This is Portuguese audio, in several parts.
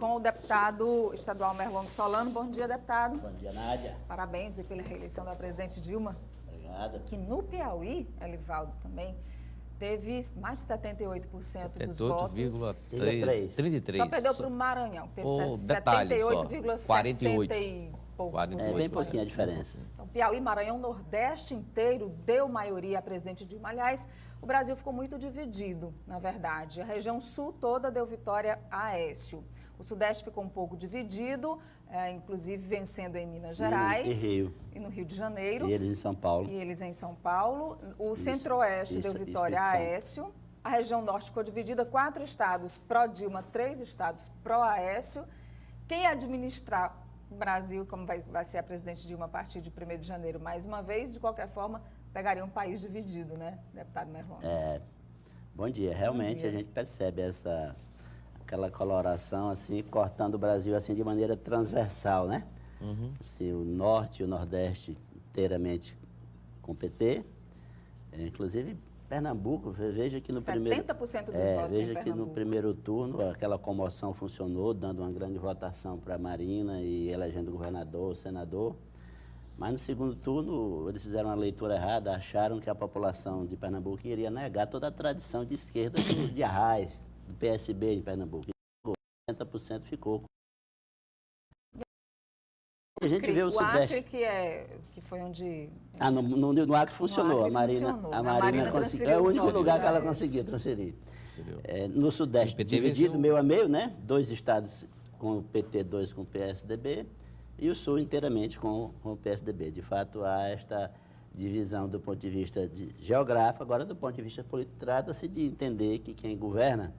com o deputado estadual Merlong Solano. Bom dia, deputado. Bom dia, Nádia. Parabéns pela reeleição da presidente Dilma. Obrigado. Que no Piauí, Elivaldo, também, teve mais de 78% dos votos. 78,33. Só perdeu para o Maranhão, que teve 78,60 48 e poucos. 48. É bem pouquinho a diferença. Então, Piauí, Maranhão, Nordeste inteiro deu maioria à presidente Dilma. Aliás, o Brasil ficou muito dividido, na verdade. A região sul toda deu vitória a Aécio. O Sudeste ficou um pouco dividido, inclusive vencendo em Minas Gerais. E Rio. E no Rio de Janeiro. E eles em São Paulo. O Centro-Oeste deu vitória a Aécio. A região Norte ficou dividida, 4 estados pró-Dilma, 3 estados pró-Aécio. Quem administrar o Brasil, como vai ser a presidente Dilma a partir de 1º de janeiro, mais uma vez, de qualquer forma, pegaria um país dividido, né, deputado Merlong? Bom dia. Realmente a gente percebe aquela coloração assim, cortando o Brasil assim de maneira transversal, né? Assim, o Norte e o Nordeste inteiramente com PT, inclusive Pernambuco, veja que no 70% dos votos veja em que no Pernambuco. primeiro turno aquela comoção funcionou, dando uma grande votação para a Marina e elegendo governador, senador. Mas no segundo turno eles fizeram uma leitura errada, acharam que a população de Pernambuco iria negar toda a tradição de esquerda de Arraes, do PSB em Pernambuco. 70% ficou. A gente vê o Sudeste. Acre, que foi onde... No Acre funcionou. No Acre funcionou. A Marina conseguiu. É o único lugar que ela conseguiu transferir. No Sudeste, dividido meio a meio, né? 2 estados com o PT, 2 com o PSDB, e o Sul inteiramente com o PSDB. De fato, há esta divisão do ponto de vista geográfico. Agora, do ponto de vista político, trata-se de entender que quem governa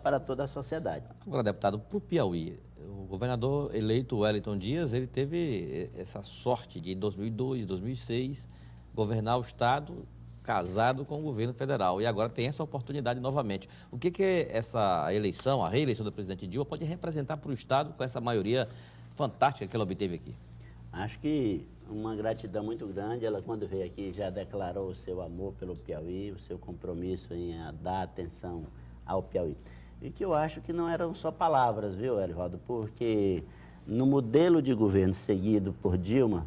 para toda a sociedade. Agora, deputado, para o Piauí, o governador eleito Wellington Dias, ele teve essa sorte de, em 2002, 2006, governar o Estado casado com o governo federal. E agora tem essa oportunidade novamente. O que essa eleição, a reeleição do presidente Dilma, pode representar para o Estado com essa maioria fantástica que ela obteve aqui? Acho que uma gratidão muito grande. Ela, quando veio aqui, já declarou o seu amor pelo Piauí, o seu compromisso em dar atenção ao Piauí. E que eu acho que não eram só palavras, viu, Elivaldo? Porque no modelo de governo seguido por Dilma,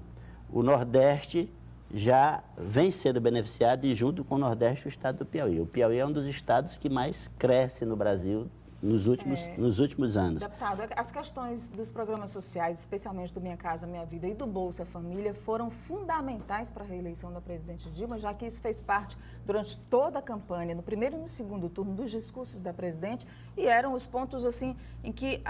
o Nordeste já vem sendo beneficiado e junto com o Nordeste o estado do Piauí. O Piauí é um dos estados que mais cresce no Brasil nos últimos anos. Deputado, as questões dos programas sociais, especialmente do Minha Casa Minha Vida e do Bolsa Família, foram fundamentais para a reeleição da presidente Dilma, já que isso fez parte durante toda a campanha, no primeiro e no segundo turno, dos discursos da presidente, e eram os pontos assim em que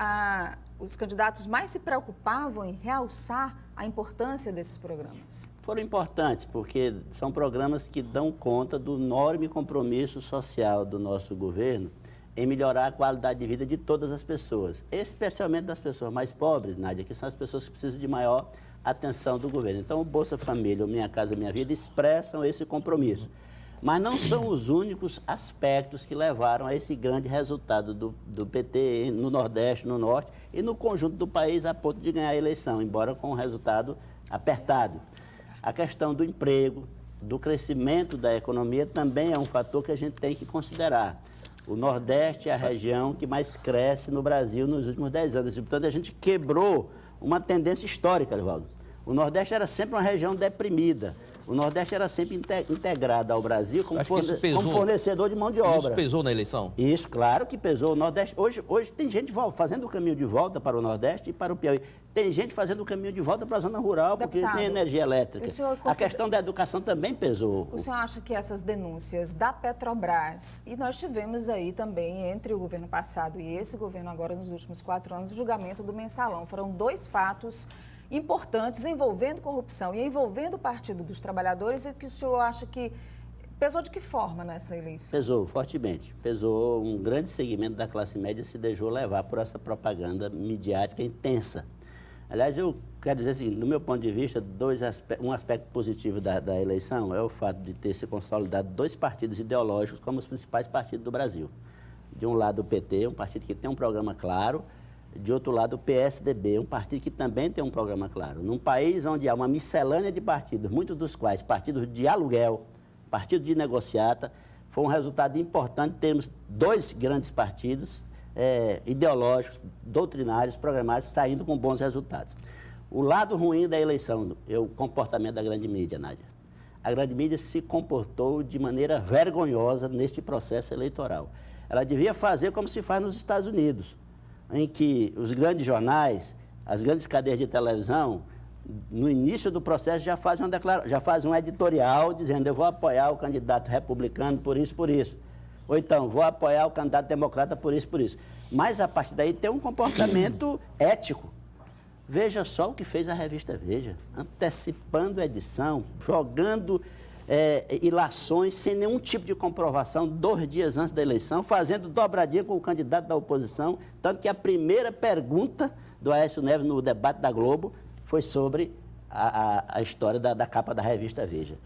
os candidatos mais se preocupavam em realçar a importância desses programas. Foram importantes, porque são programas que dão conta do enorme compromisso social do nosso governo em melhorar a qualidade de vida de todas as pessoas, especialmente das pessoas mais pobres, Nádia, que são as pessoas que precisam de maior atenção do governo. Então, o Bolsa Família, o Minha Casa Minha Vida, expressam esse compromisso. Mas não são os únicos aspectos que levaram a esse grande resultado do PT no Nordeste, no Norte e no conjunto do país a ponto de ganhar a eleição, embora com um resultado apertado. A questão do emprego, do crescimento da economia também é um fator que a gente tem que considerar. O Nordeste é a região que mais cresce no Brasil nos últimos 10 anos. E, portanto, a gente quebrou uma tendência histórica, Elivaldo. O Nordeste era sempre uma região deprimida. O Nordeste era sempre integrado ao Brasil como fornecedor de mão de obra. Isso pesou na eleição? Isso, claro que pesou. O Nordeste, hoje tem gente fazendo o caminho de volta para o Nordeste e para o Piauí. Tem gente fazendo o caminho de volta para a zona rural, porque tem energia elétrica. A questão da educação também pesou. O senhor acha que essas denúncias da Petrobras, e nós tivemos aí também, entre o governo passado e esse governo agora, nos últimos 4 anos, o julgamento do Mensalão, foram 2 fatos importantes envolvendo corrupção e envolvendo o Partido dos Trabalhadores, e que o senhor acha que pesou de que forma nessa eleição? Pesou fortemente. Pesou. Um grande segmento da classe média se deixou levar por essa propaganda midiática intensa. Aliás, eu quero dizer o seguinte, do meu ponto de vista, um aspecto positivo da eleição é o fato de ter se consolidado 2 partidos ideológicos como os principais partidos do Brasil. De um lado o PT, um partido que tem um programa claro, de outro lado o PSDB, um partido que também tem um programa claro. Num país onde há uma miscelânea de partidos, muitos dos quais partidos de aluguel, partido de negociata, foi um resultado importante termos 2 grandes partidos ideológicos, doutrinários, programáticos, saindo com bons resultados. O lado ruim da eleição é o comportamento da grande mídia, Nádia. A grande mídia se comportou de maneira vergonhosa neste processo eleitoral. Ela devia fazer como se faz nos Estados Unidos, em que os grandes jornais, as grandes cadeias de televisão, no início do processo já fazem um editorial dizendo: eu vou apoiar o candidato republicano por isso, por isso. Ou então, vou apoiar o candidato democrata por isso, por isso. Mas, a partir daí, tem um comportamento ético. Veja só o que fez a revista Veja, antecipando a edição, jogando ilações sem nenhum tipo de comprovação 2 dias antes da eleição, fazendo dobradinha com o candidato da oposição, tanto que a primeira pergunta do Aécio Neves no debate da Globo foi sobre a história da capa da revista Veja.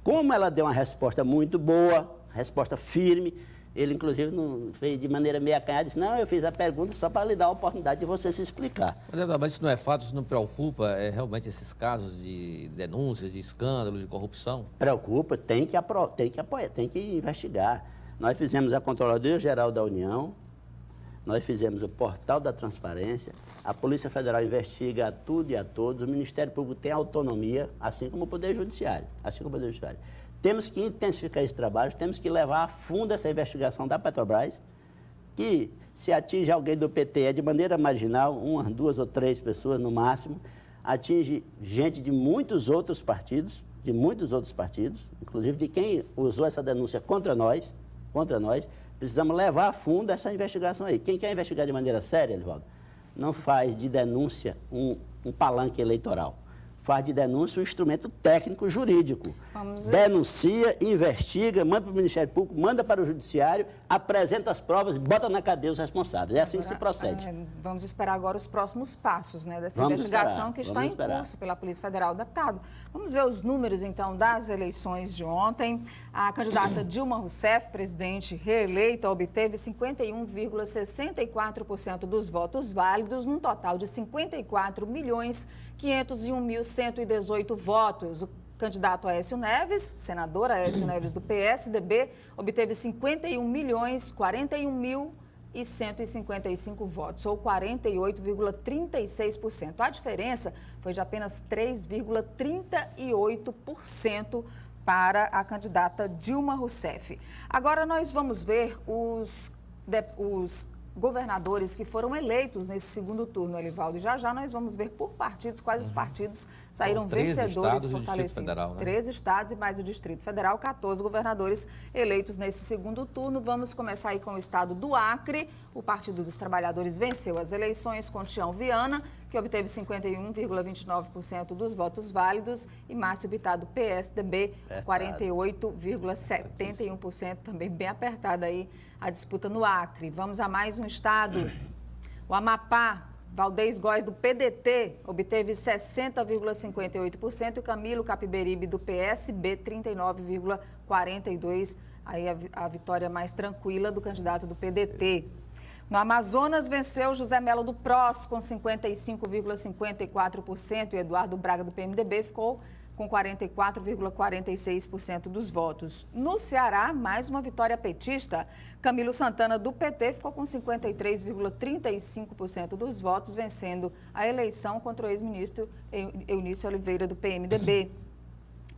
Como ela deu uma resposta muito boa, resposta firme, ele, inclusive, não fez de maneira meio acanhada, disse: não, eu fiz a pergunta só para lhe dar a oportunidade de você se explicar. Mas isso não é fato, isso não preocupa realmente esses casos de denúncias, de escândalos, de corrupção? Preocupa, tem que apoiar, tem que investigar. Nós fizemos a Controladoria Geral da União, nós fizemos o Portal da Transparência, a Polícia Federal investiga a tudo e a todos, o Ministério Público tem autonomia, assim como o Poder Judiciário. Temos que intensificar esse trabalho, temos que levar a fundo essa investigação da Petrobras, que se atinge alguém do PT é de maneira marginal, 1, 2 ou 3 pessoas no máximo, atinge gente de muitos outros partidos, inclusive de quem usou essa denúncia contra nós, precisamos levar a fundo essa investigação aí. Quem quer investigar de maneira séria, Elivaldo, não faz de denúncia um palanque eleitoral. Faz de denúncia um instrumento técnico jurídico. Denuncia, investiga, manda para o Ministério Público, manda para o Judiciário, apresenta as provas e bota na cadeia os responsáveis. É assim que se procede. Vamos esperar agora os próximos passos, né, dessa investigação que está em curso pela Polícia Federal. Deputado, vamos ver os números, então, das eleições de ontem. A candidata Dilma Rousseff, presidente reeleita, obteve 51,64% dos votos válidos, num total de 54.501.118 votos. O candidato Aécio Neves, senador Aécio Neves do PSDB, obteve 51.041.155 votos, ou 48,36%. A diferença foi de apenas 3,38% para a candidata Dilma Rousseff. Agora nós vamos ver os governadores que foram eleitos nesse segundo turno, Elivaldo. Já já nós vamos ver por partidos quais os partidos saíram vencedores e fortalecidos. 13 estados e mais o Distrito Federal, 14 governadores eleitos nesse segundo turno. Vamos começar aí com o estado do Acre. O Partido dos Trabalhadores venceu as eleições com Tião Viana, que obteve 51,29% dos votos válidos, e Márcio Bittar, do PSDB, 48,71%, também bem apertada aí a disputa no Acre. Vamos a mais um estado. O Amapá, Valdez Góes, do PDT, obteve 60,58% e Camilo Capiberibe, do PSB, 39,42%. Aí a vitória mais tranquila do candidato do PDT. No Amazonas, venceu José Melo do PROS, com 55,54%, e Eduardo Braga, do PMDB, ficou com 44,46% dos votos. No Ceará, mais uma vitória petista. Camilo Santana, do PT, ficou com 53,35% dos votos, vencendo a eleição contra o ex-ministro Eunício Oliveira, do PMDB.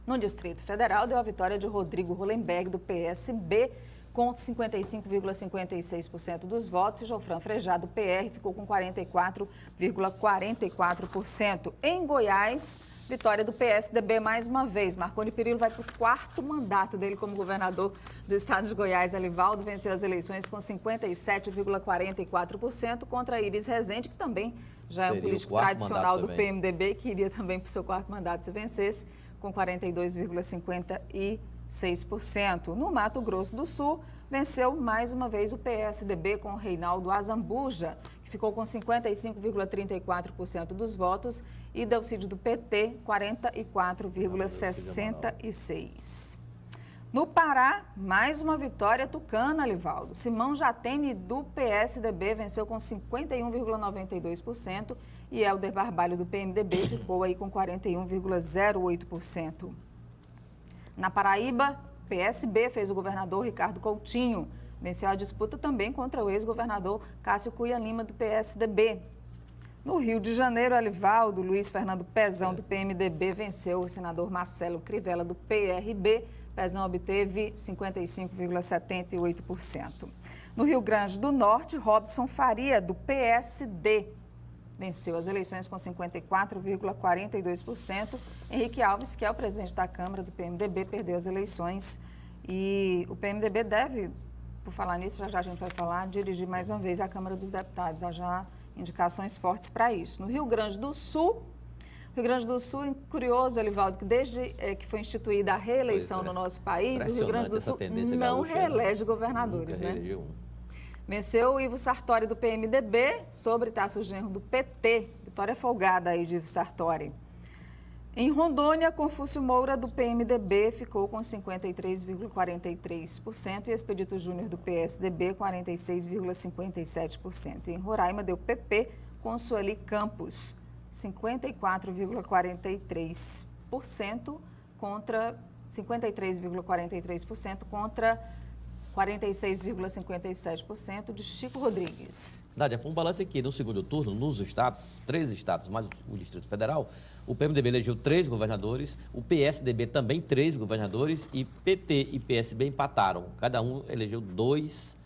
No Distrito Federal, deu a vitória de Rodrigo Hollenberg, do PSB, com 55,56% dos votos, e Jofran Frejá, do PR, ficou com 44,44%. Em Goiás, vitória do PSDB mais uma vez. Marconi Perillo vai para o 4º mandato dele como governador do estado de Goiás. Elivaldo venceu as eleições com 57,44% contra Iris Rezende, que também já é um político tradicional do PMDB, que iria também para o seu 4º mandato se vencesse, com 42,56%. No Mato Grosso do Sul, venceu mais uma vez o PSDB com o Reinaldo Azambuja, que ficou com 55,34% dos votos, e Delcídio, do PT, 44,66%. No Pará, mais uma vitória tucana, Elivaldo. Simão Jatene, do PSDB, venceu com 51,92% e Helder Barbalho, do PMDB, ficou aí com 41,08%. Na Paraíba, PSB fez o governador Ricardo Coutinho Venceu a disputa também contra o ex-governador Cássio Cunha Lima, do PSDB. No Rio de Janeiro, Elivaldo, Luiz Fernando Pezão, do PMDB, venceu o senador Marcelo Crivella, do PRB. Pezão obteve 55,78%. No Rio Grande do Norte, Robson Faria, do PSD, venceu as eleições com 54,42%. Henrique Alves, que é o presidente da Câmara do PMDB, perdeu as eleições. E o PMDB deve, por falar nisso, já a gente vai falar, dirigir mais uma vez a Câmara dos Deputados. Há já indicações fortes para isso. No Rio Grande do Sul, curioso, Elivaldo, que desde que foi instituída a reeleição no nosso país, o Rio Grande do Sul não reelege governadores, né? Venceu o Ivo Sartori, do PMDB, sobre Tasso Genro, do PT. Vitória folgada aí de Ivo Sartori. Em Rondônia, Confúcio Moura, do PMDB, ficou com 53,43% e Expedito Júnior, do PSDB, 46,57%. Em Roraima, deu PP com Sueli Campos, 53,43% contra 46,57% de Chico Rodrigues. Nádia, foi um balanço aqui no segundo turno, nos estados, 3 estados, mais o Distrito Federal. O PMDB elegeu 3 governadores, o PSDB também 3 governadores e PT e PSB empataram. Cada um elegeu 2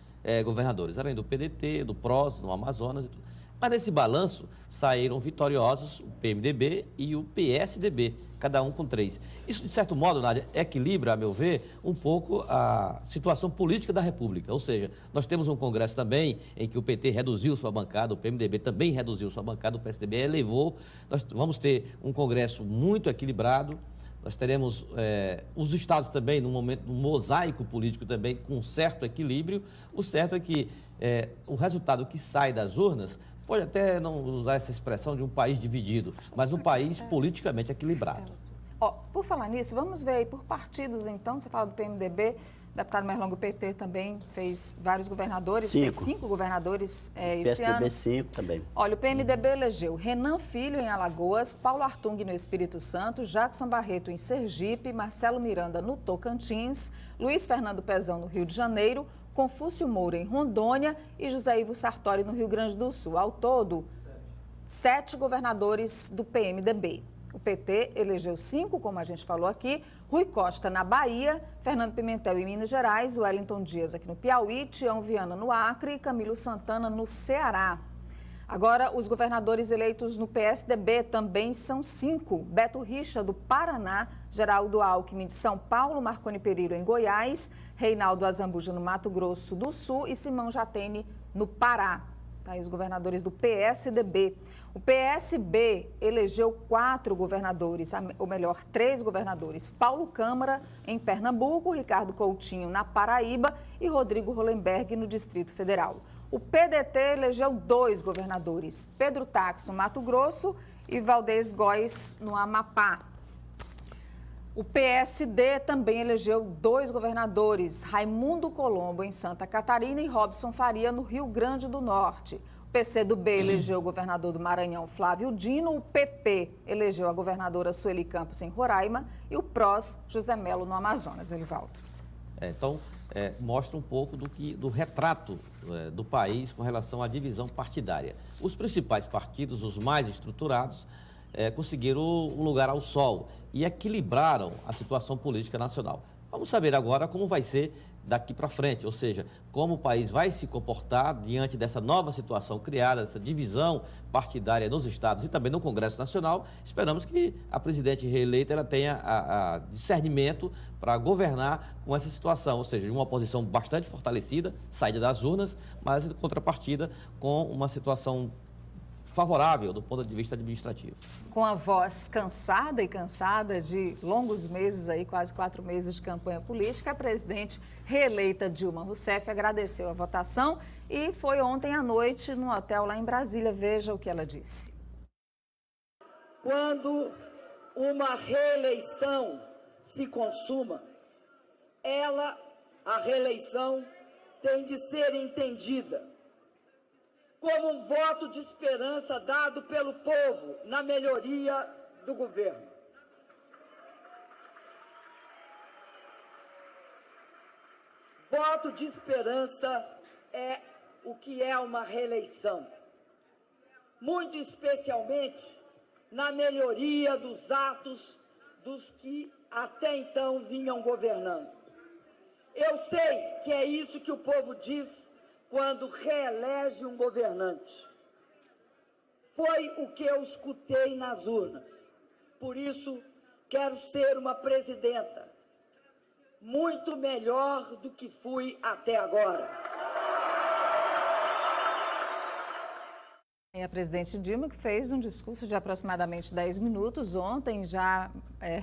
governadores, além do PDT, do PROS, no Amazonas e tudo. Mas nesse balanço saíram vitoriosos o PMDB e o PSDB, cada um com 3. Isso, de certo modo, Nádia, equilibra, a meu ver, um pouco a situação política da República. Ou seja, nós temos um Congresso também em que o PT reduziu sua bancada, o PMDB também reduziu sua bancada, o PSDB elevou. Nós vamos ter um Congresso muito equilibrado. Nós teremos os estados também, num momento, um mosaico político também, com um certo equilíbrio. O certo é que o resultado que sai das urnas pode até não usar essa expressão de um país dividido, mas um país politicamente equilibrado. Por falar nisso, vamos ver aí por partidos, então. Você fala do PMDB, o deputado Merlongo, PT também fez vários governadores, 5. fez 5 governadores esse PSDB ano. 5 também. Olha, o PMDB elegeu Renan Filho em Alagoas, Paulo Artung no Espírito Santo, Jackson Barreto em Sergipe, Marcelo Miranda no Tocantins, Luiz Fernando Pezão no Rio de Janeiro, Confúcio Moura em Rondônia e José Ivo Sartori no Rio Grande do Sul. Ao todo, 7 governadores do PMDB. O PT elegeu 5, como a gente falou aqui, Rui Costa na Bahia, Fernando Pimentel em Minas Gerais, Wellington Dias aqui no Piauí, Tião Viana no Acre e Camilo Santana no Ceará. Agora, os governadores eleitos no PSDB também são 5. Beto Richa, do Paraná, Geraldo Alckmin de São Paulo, Marconi Perillo em Goiás, Reinaldo Azambuja no Mato Grosso do Sul e Simão Jatene no Pará. Tá aí os governadores do PSDB. O PSB elegeu 4 governadores, ou melhor, 3 governadores. Paulo Câmara em Pernambuco, Ricardo Coutinho na Paraíba e Rodrigo Hollenberg no Distrito Federal. O PDT elegeu 2 governadores, Pedro Táxi no Mato Grosso e Valdez Góes no Amapá. O PSD também elegeu 2 governadores, Raimundo Colombo em Santa Catarina e Robson Faria no Rio Grande do Norte. O PCdoB elegeu o governador do Maranhão, Flávio Dino, o PP elegeu a governadora Sueli Campos em Roraima e o PROS, José Melo no Amazonas. Elivaldo. Então, mostra um pouco do retrato do país com relação à divisão partidária. Os principais partidos, os mais estruturados, conseguiram um lugar ao sol e equilibraram a situação política nacional. Vamos saber agora como vai ser daqui para frente, ou seja, como o país vai se comportar diante dessa nova situação criada, dessa divisão partidária nos estados e também no Congresso Nacional. Esperamos que a presidente reeleita ela tenha a discernimento para governar com essa situação, ou seja, uma oposição bastante fortalecida, saída das urnas, mas em contrapartida com uma situação favorável do ponto de vista administrativo. Com a voz cansada de longos meses, aí, quase 4 meses de campanha política, a presidente reeleita Dilma Rousseff agradeceu a votação e foi ontem à noite no hotel lá em Brasília. Veja o que ela disse. Quando uma reeleição se consuma, a reeleição, tem de ser entendida como um voto de esperança dado pelo povo na melhoria do governo. voto de esperança é o que é uma reeleição, muito especialmente na melhoria dos atos dos que até então vinham governando. Eu sei que é isso que o povo diz quando reelege um governante. Foi o que eu escutei nas urnas. Por isso, quero ser uma presidenta muito melhor do que fui até agora. E a presidente Dilma, que fez um discurso de aproximadamente 10 minutos ontem, já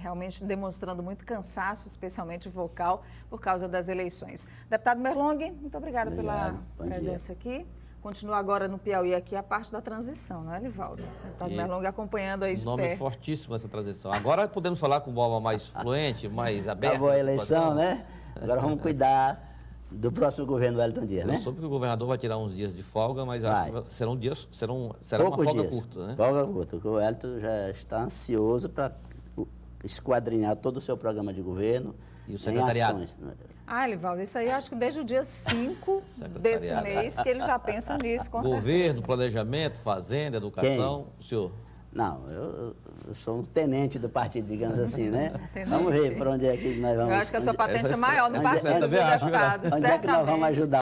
realmente demonstrando muito cansaço, especialmente vocal, por causa das eleições. Deputado Merlong, muito obrigada pela presença aqui. Continua agora no Piauí aqui a parte da transição, não é, Livaldo? Deputado Merlong acompanhando aí de nome perto. fortíssimo essa transição. Agora podemos falar com bola mais fluente, mais aberta. Acabou a eleição, né? Agora vamos cuidar do próximo governo Wellington Dias, né? Eu soube que o governador vai tirar uns dias de folga, mas acho que será uma Poucos folga dias. curta, né? Folga curta. O Wellington já está ansioso para esquadrinhar todo o seu programa de governo. E o secretariado? Em ações, né? Ah, Livaldo, isso aí eu acho que desde o dia 5 desse mês que ele já pensa nisso, com Governo, certeza. planejamento, fazenda, educação, o senhor? Não, eu sou um tenente do partido, digamos assim, né? Tenente. Vamos ver para onde é que nós vamos. Eu acho que a sua patente é maior no onde- partido, também viu, acho, deputado? Onde é que nós vamos Certamente. ajudar?